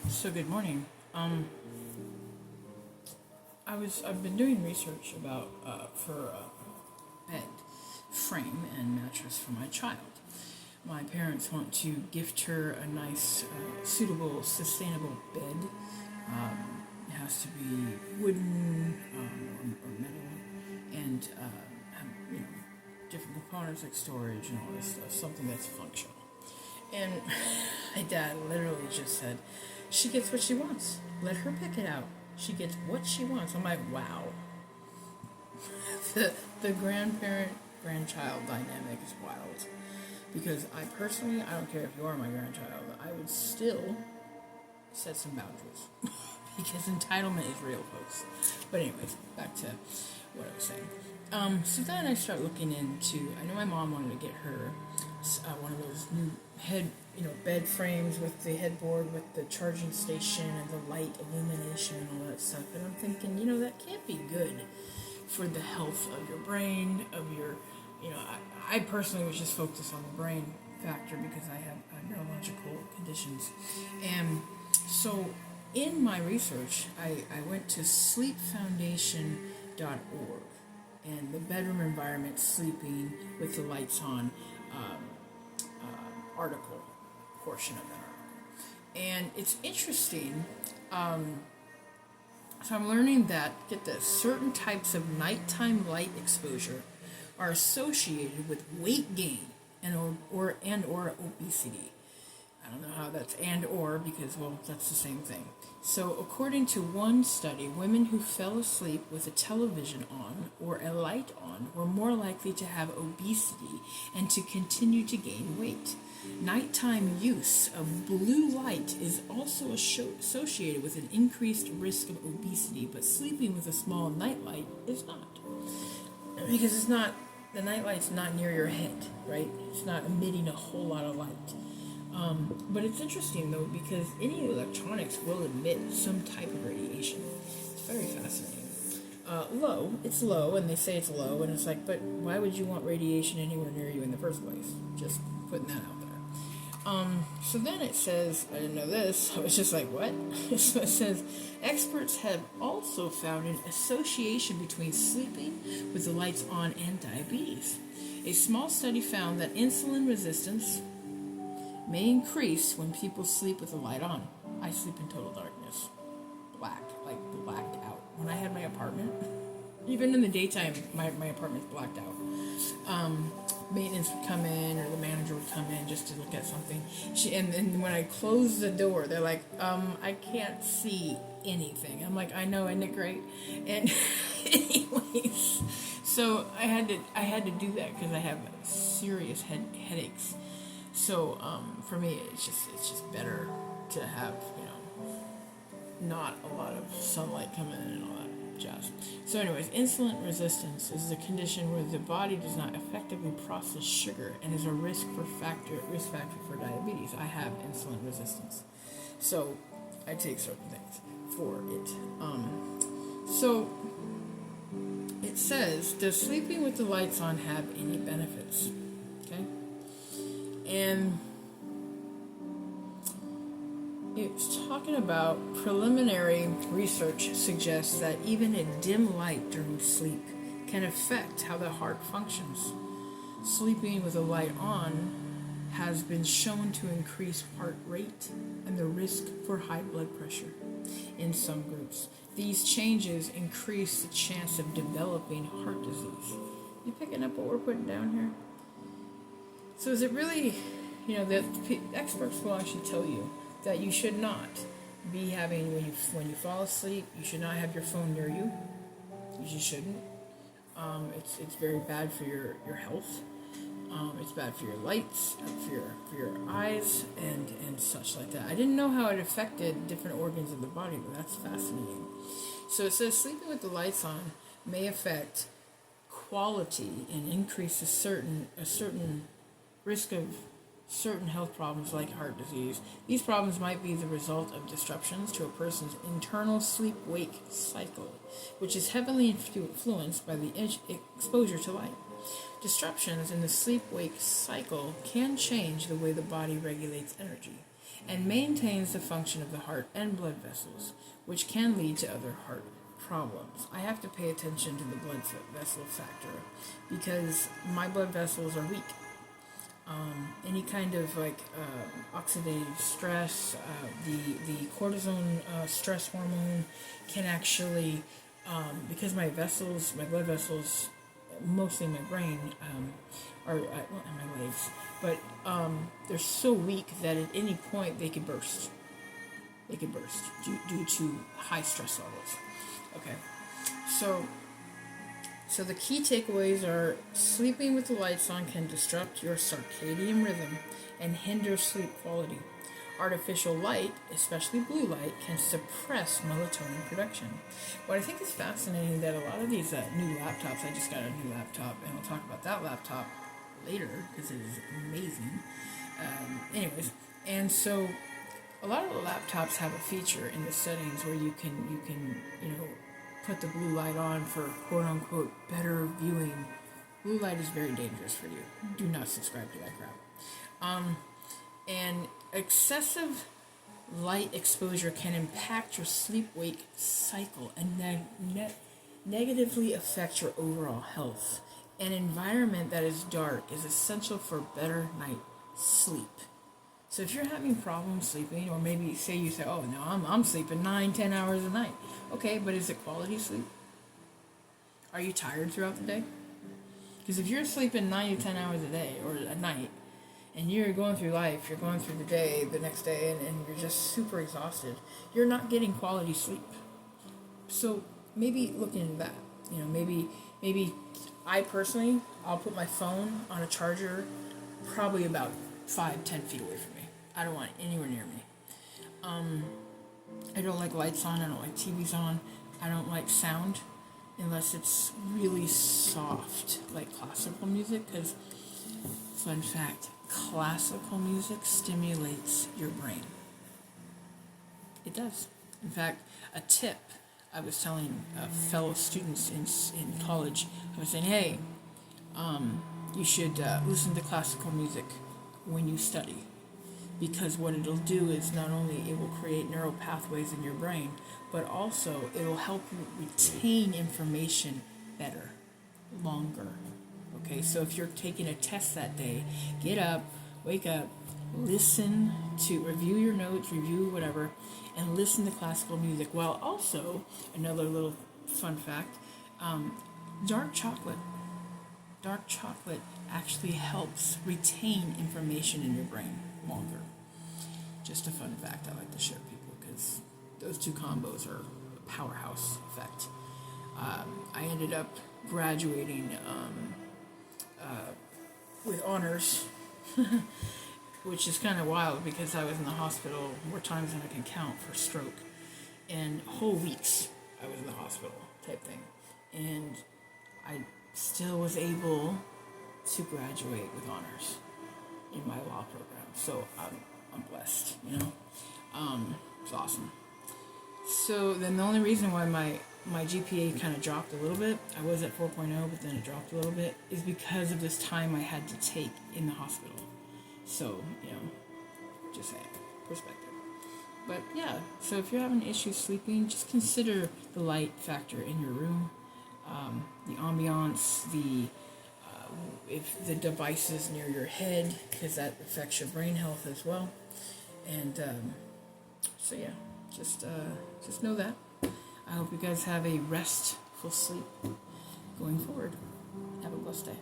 So good morning. I've been doing research about for a bed frame and mattress for my child. My parents want to gift her a nice, suitable, sustainable bed. It has to be wooden or metal, and have different components like storage and all this stuff. Something that's functional. And my dad literally just said, she gets what she wants. Let her pick it out. She gets what she wants. I'm like, wow. The grandparent-grandchild dynamic is wild. Because I personally, I don't care if you are my grandchild, I would still set some boundaries. Because entitlement is real, folks. But anyways, back to what I was saying. So then I start looking into, I know my mom wanted to get her one of those new bed frames with the headboard with the charging station and the light illumination and all that stuff. And I'm thinking, that can't be good for the health of your brain, I personally was just focused on the brain factor because I have neurological conditions. And so in my research, I went to sleepfoundation.org and the bedroom environment sleeping with the lights on article portion of that article. And it's interesting. So I'm learning that, get this, certain types of nighttime light exposure are associated with weight gain and or obesity. I don't know how that's and or because, well, that's the same thing. So according to one study, women who fell asleep with a television on or a light on were more likely to have obesity and to continue to gain weight. Nighttime use of blue light is also associated with an increased risk of obesity, but sleeping with a small nightlight is not. Because the nightlight's not near your head, right? It's not emitting a whole lot of light. But it's interesting though because any electronics will emit some type of radiation. It's very fascinating. It's low, and they say it's low, and it's like, but why would you want radiation anywhere near you in the first place? Just putting that out there. So then it says, I didn't know this, I was just like, what? So it says, experts have also found an association between sleeping with the lights on and diabetes. A small study found that insulin resistance may increase when people sleep with the light on. I sleep in total darkness. Like blacked out. When I had my apartment, even in the daytime, my apartment's blacked out. Maintenance would come in, or the manager would come in just to look at something. And when I close the door, they're like, I can't see anything. I'm like, I know, isn't it great? And anyways, so I had to do that because I have serious headaches. So for me, it's just better to have not a lot of sunlight coming in and all that jazz. So anyways, insulin resistance is a condition where the body does not effectively process sugar and is a risk factor for diabetes. I have insulin resistance, so I take certain things for it. So it says, does sleeping with the lights on have any benefits? Okay. And it's talking about preliminary research suggests that even a dim light during sleep can affect how the heart functions. Sleeping with a light on has been shown to increase heart rate and the risk for high blood pressure in some groups. These changes increase the chance of developing heart disease. You picking up what we're putting down here? So is it really, the experts will actually tell you that you should not be having, when you fall asleep, you should not have your phone near you. You just shouldn't. It's very bad for your health. It's bad for your lights, for your eyes, and such like that. I didn't know how it affected different organs of the body, but that's fascinating. So it says sleeping with the lights on may affect quality and increase a certain risk of certain health problems like heart disease. These problems might be the result of disruptions to a person's internal sleep-wake cycle, which is heavily influenced by the exposure to light. Disruptions in the sleep-wake cycle can change the way the body regulates energy and maintains the function of the heart and blood vessels, which can lead to other heart problems. I have to pay attention to the blood vessel factor because my blood vessels are weak. Any kind of oxidative stress, the cortisone stress hormone can actually, because my blood vessels, mostly my brain, and my legs, but they're so weak that at any point they could burst. They could burst due to high stress levels. Okay, so the key takeaways are: sleeping with the lights on can disrupt your circadian rhythm and hinder sleep quality. Artificial light, especially blue light, can suppress melatonin production. What I think is fascinating that a lot of these new laptops, I just got a new laptop, and I'll talk about that laptop later because it is amazing. Anyways, and so a lot of the laptops have a feature in the settings where you can put the blue light on for quote unquote better viewing. Blue light is very dangerous for you. Do not subscribe to that crap. And excessive light exposure can impact your sleep-wake cycle and negatively affect your overall health. An environment that is dark is essential for better night sleep. So if you're having problems sleeping, or maybe you say, oh no, I'm sleeping 9-10 hours a night. Okay, but is it quality sleep? Are you tired throughout the day? Because if you're sleeping 9 to 10 hours a day or a night, and you're going through life, you're going through the day, the next day, and you're just super exhausted, you're not getting quality sleep. So maybe look into that. Maybe I personally, I'll put my phone on a charger probably about 5-10 feet away from me. I don't want it anywhere near me. I don't like lights on. I don't like TVs on. I don't like sound unless it's really soft, like classical music, because, fun fact, classical music stimulates your brain. It does. In fact, a tip I was telling fellow students in college, I was saying, hey, you should listen to classical music when you study, because what it'll do is not only it will create neural pathways in your brain, but also it'll help you retain information better, longer. Okay, so if you're taking a test that day, get up, wake up, listen to, review your notes, review whatever, and listen to classical music, while also, another little fun fact, dark chocolate actually helps retain information in your brain longer. Just a fun fact I like to share with people, because those two combos are a powerhouse effect. I ended up graduating with honors, which is kind of wild because I was in the hospital more times than I can count for stroke, and whole weeks I was in the hospital type thing, and I still was able to graduate with honors in my law program. So I'm blessed, it's awesome. So then the only reason why my GPA kind of dropped a little bit, I was at 4.0, but then it dropped a little bit, is because of this time I had to take in the hospital. So, just saying, perspective. But yeah, so if you're having issues sleeping, just consider the light factor in your room, the ambiance, if the device is near your head, because that affects your brain health as well. And so yeah, just know that. I hope you guys have a restful sleep going forward. Have a blessed day.